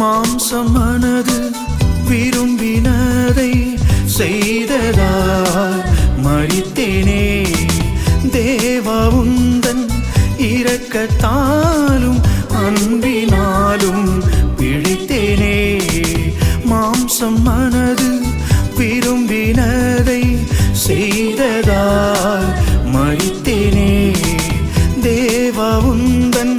மாம்சம் மனது விரும்பினதை செய்ததால் மரித்தேனே. தேவா உந்தன் இரக்கத்தாலும் அன்பினாலும் பிழைத்தேனே. மாம்சம் மனது விரும்பினதை செய்ததால் மரித்தேனே. தேவா உந்தன்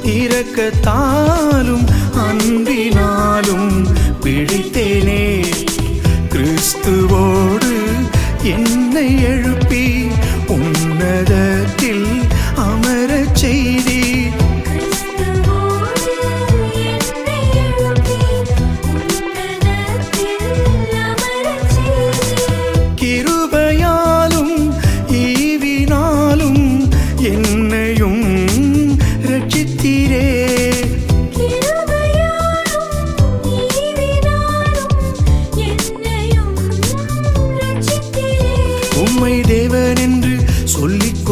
இரக்கத்தாலும் அன்பினாலும் பிழைத்தேனே. கிறிஸ்துவோடு என்னை எழுப்பி உன்னதத்தில் அமரச் செய்தீர். கிருபையாலும் ஈவினாலும் என்னையும் ரட்சித்தீரே. உம்மை தேவன் என்று சொல்லிக்